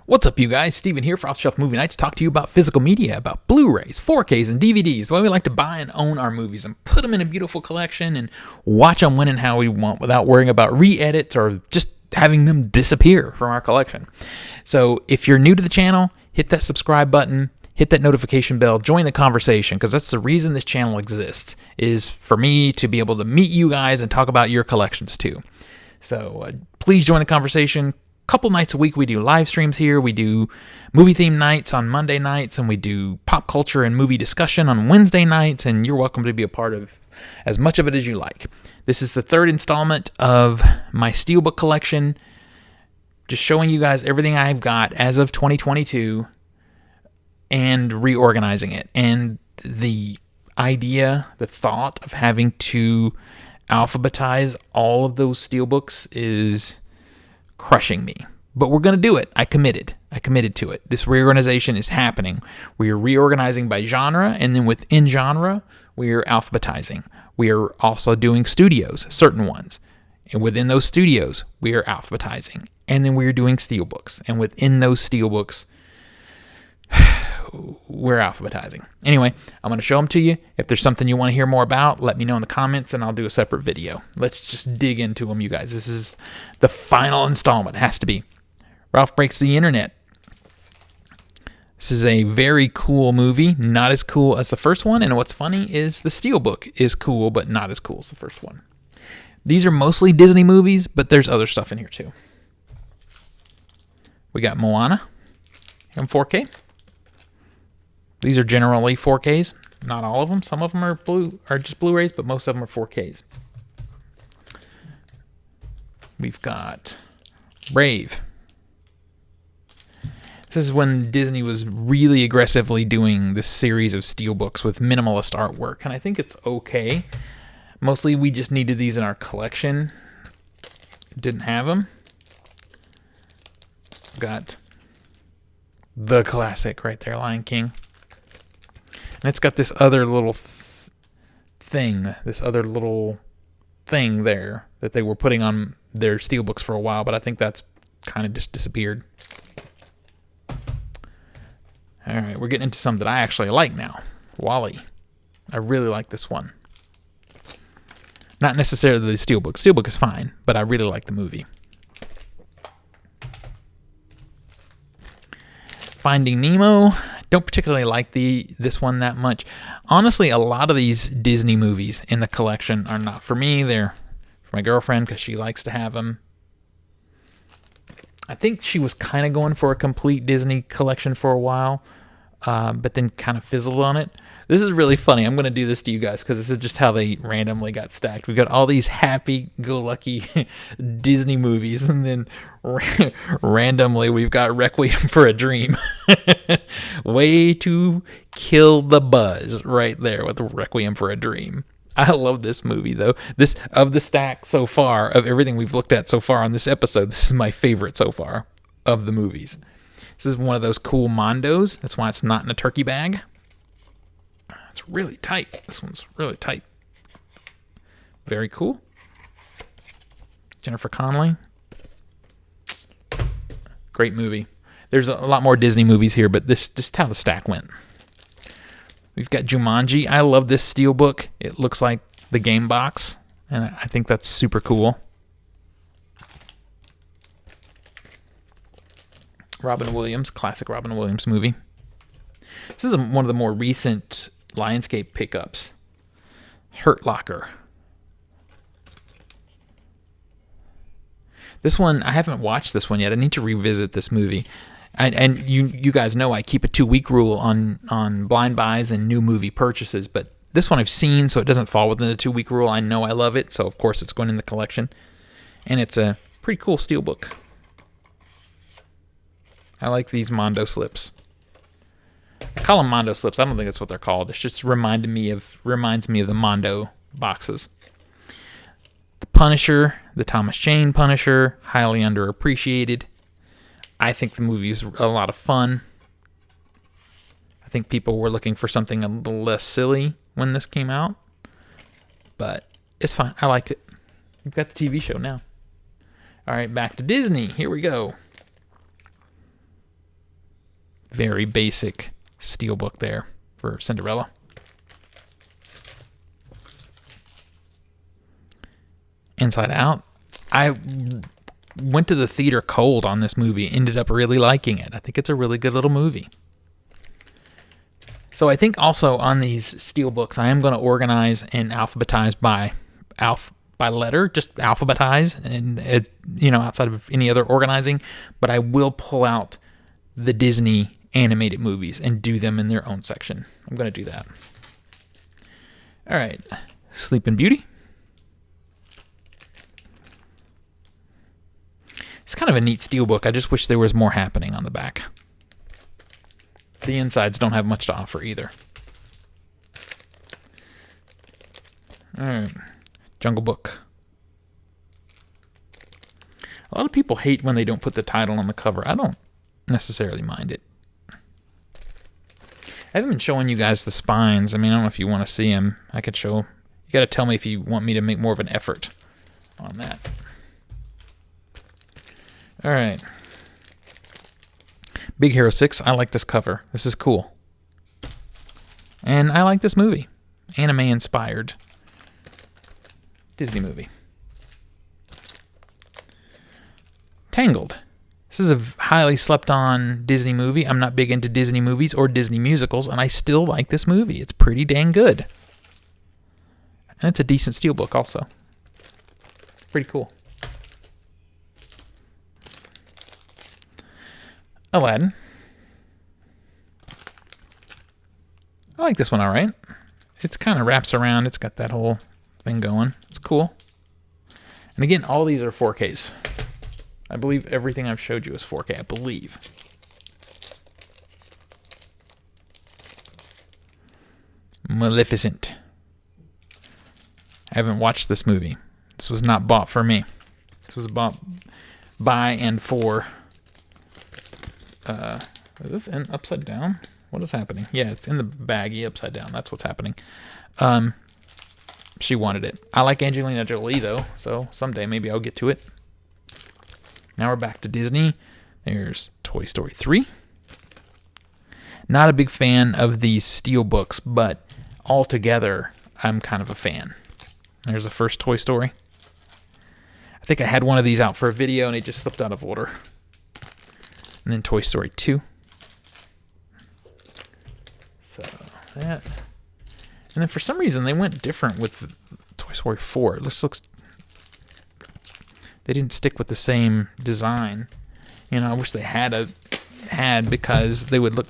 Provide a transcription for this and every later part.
What's up, you guys? Steven here for Off the Shelf Movie Night to talk to you about physical media, about Blu-rays, 4Ks, and DVDs, the way we like to buy and own our movies and put them in a beautiful collection and watch them when and how we want without worrying about re-edits or just having them disappear from our collection. So if you're new to the channel, hit that subscribe button, hit that notification bell, join the conversation, because that's the reason this channel exists, is for me to be able to meet you guys and talk about your collections too. So please join the conversation. Couple nights a week we do live streams here. We do movie theme nights on Monday nights, and we do pop culture and movie discussion on Wednesday nights, and you're welcome to be a part of as much of it as you like. This is the third installment of my Steelbook collection, just showing you guys everything I've got as of 2022 and reorganizing it. And the idea, the thought of having to alphabetize all of those Steelbooks is crushing me. But we're going to do it. I committed to it. This reorganization is happening. We are reorganizing by genre, and then within genre, we are alphabetizing. We are also doing studios, certain ones. And within those studios, we are alphabetizing. And then we are doing Steelbooks. And within those Steelbooks, we're alphabetizing. Anyway, I'm going to show them to you. If there's something you want to hear more about, let me know in the comments and I'll do a separate video. Let's just dig into them, you guys. This is the final installment. It has to be. Ralph Breaks the Internet. This is a very cool movie. Not as cool as the first one. And what's funny is the Steelbook is cool, but not as cool as the first one. These are mostly Disney movies, but there's other stuff in here too. We got Moana in 4K. These are generally 4Ks. Not all of them. Some of them are just Blu-rays, but most of them are 4Ks. We've got Brave. This is when Disney was really aggressively doing this series of Steelbooks with minimalist artwork, and I think it's okay. Mostly we just needed these in our collection. Didn't have them. Got the classic right there, Lion King. And it's got this other little thing there that they were putting on their Steelbooks for a while, but I think that's kind of just disappeared. All right, we're getting into some that I actually like now. WALL-E. I really like this one. Not necessarily the Steelbook. Steelbook is fine, but I really like the movie. Finding Nemo. Don't particularly like this one that much. Honestly, a lot of these Disney movies in the collection are not for me. They're for my girlfriend because she likes to have them. I think she was kind of going for a complete Disney collection for a while, but then kind of fizzled on it. This is really funny. I'm going to do this to you guys because this is just how they randomly got stacked. We've got all these happy-go-lucky Disney movies, and then randomly we've got Requiem for a Dream. Way to kill the buzz right there with Requiem for a Dream. I love this movie, though. This, of the stack so far, of everything we've looked at so far on this episode, this is my favorite so far of the movies. This is one of those cool Mondos. That's why it's not in a turkey bag. It's really tight. This one's really tight. Very cool. Jennifer Connelly. Great movie. There's a lot more Disney movies here, but this just how the stack went. We've got Jumanji. I love this Steelbook. It looks like the game box, and I think that's super cool. Robin Williams, classic Robin Williams movie. This is one of the more recent Lionsgate pickups. Hurt Locker. This one, I haven't watched this one yet. I need to revisit this movie. And you guys know I keep a 2-week rule on blind buys and new movie purchases, but this one I've seen, so it doesn't fall within the 2-week rule. I know I love it, so of course it's going in the collection. And it's a pretty cool Steelbook. I like these Mondo slips. I call them Mondo slips. I don't think that's what they're called. It just reminds me of the Mondo boxes. The Punisher, the Thomas Jane Punisher, highly underappreciated. I think the movie is a lot of fun. I think people were looking for something a little less silly when this came out, but it's fine. I liked it. We've got the TV show now. All right, back to Disney. Here we go. very basic steelbook there for Cinderella. Inside Out. I went to the theater cold on this movie, ended up really liking it. I think it's a really good little movie. So I think also on these steelbooks, I am going to organize and alphabetize by letter, just alphabetize, and outside of any other organizing. But I will pull out the Disney animated movies and do them in their own section. I'm going to do that. All right, Sleeping Beauty. It's kind of a neat steelbook. I just wish there was more happening on the back. The insides don't have much to offer either. All right. Jungle Book. A lot of people hate when they don't put the title on the cover. I don't necessarily mind it. I haven't been showing you guys the spines. I mean, I don't know if you want to see them. I could show. You got to tell me if you want me to make more of an effort on that. All right. Big Hero 6. I like this cover. This is cool. And I like this movie. Anime-inspired Disney movie. Tangled. This is a highly slept-on Disney movie. I'm not big into Disney movies or Disney musicals, and I still like this movie. It's pretty dang good. And it's a decent steelbook also. Pretty cool. Aladdin. I like this one all right. It's kind of wraps around. It's got that whole thing going. It's cool. And again, all these are 4Ks. I believe everything I've showed you is 4K, I believe. Maleficent. I haven't watched this movie. This was not bought for me. This was bought by and for... is this in upside down? What is happening? Yeah, it's in the baggie upside down. That's what's happening. She wanted it. I like Angelina Jolie, though, so someday maybe I'll get to it. Now we're back to Disney. There's Toy Story 3. Not a big fan of these steelbooks, but altogether, I'm kind of a fan. There's the first Toy Story. I think I had one of these out for a video, and it just slipped out of order. And then Toy Story 2. So that. And then for some reason they went different with Toy Story 4. It looks they didn't stick with the same design. I wish they had because they would look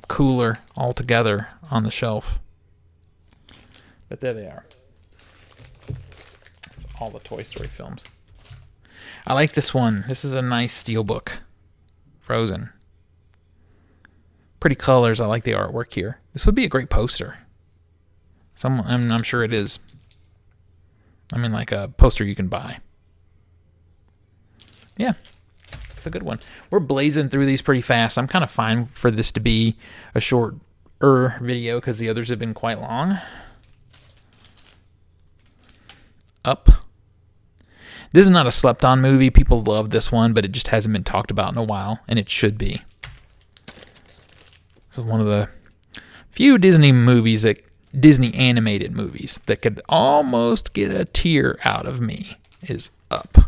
cooler altogether on the shelf. But there they are. That's all the Toy Story films. I like this one. This is a nice steelbook. Frozen. Pretty colors. I like the artwork here. This would be a great poster. I'm sure it is. I mean, like a poster you can buy. Yeah, it's a good one. We're blazing through these pretty fast. I'm kind of fine for this to be a shorter video because the others have been quite long. Up. This is not a slept-on movie. People love this one, but it just hasn't been talked about in a while, and it should be. This is one of the few Disney animated movies that could almost get a tear out of me is Up.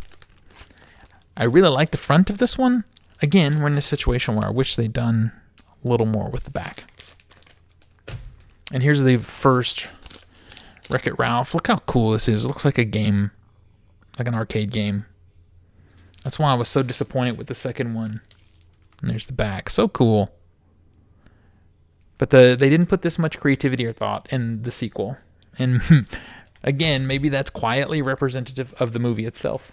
I really like the front of this one. Again, we're in this situation where I wish they'd done a little more with the back. And here's the first Wreck-It Ralph. Look how cool this is. It looks like a game, like an arcade game. That's why I was so disappointed with the second one. And there's the back. So cool. But they didn't put this much creativity or thought in the sequel. And again, maybe that's quietly representative of the movie itself.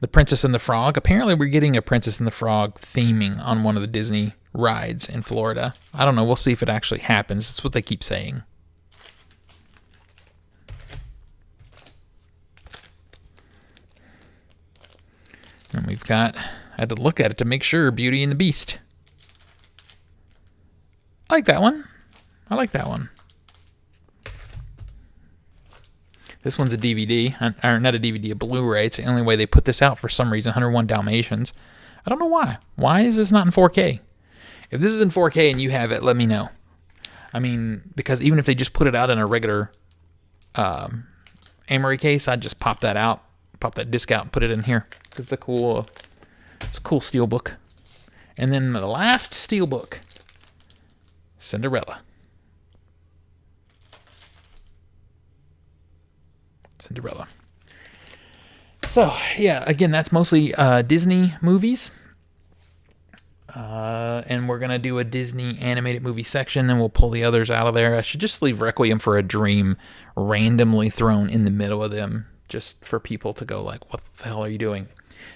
The Princess and the Frog. Apparently we're getting a Princess and the Frog theming on one of the Disney rides in Florida. I don't know. We'll see if it actually happens. That's what they keep saying. And we've got... I had to look at it to make sure. Beauty and the Beast. I like that one. I like that one. This one's a DVD, or not a DVD, a Blu-ray. It's the only way they put this out for some reason. 101 Dalmatians. I don't know why. Why is this not in 4K? If this is in 4K and you have it, let me know. I mean, because even if they just put it out in a regular Amory case, I'd just pop that out, pop that disc out and put it in here. It's a cool steelbook. And then the last steelbook, Cinderella. So, yeah, again, that's mostly Disney movies. And we're going to do a Disney animated movie section, then we'll pull the others out of there. I should just leave Requiem for a Dream randomly thrown in the middle of them, just for people to go like, what the hell are you doing?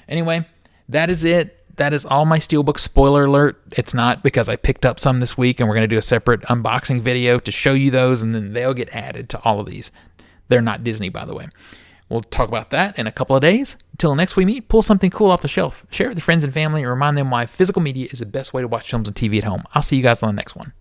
Anyway, that is it. That is all my Steelbook. Spoiler alert, it's not, because I picked up some this week, and we're going to do a separate unboxing video to show you those, and then they'll get added to all of these. They're not Disney, by the way. We'll talk about that in a couple of days. Until next we meet, pull something cool off the shelf, share it with your friends and family, and remind them why physical media is the best way to watch films and TV at home. I'll see you guys on the next one.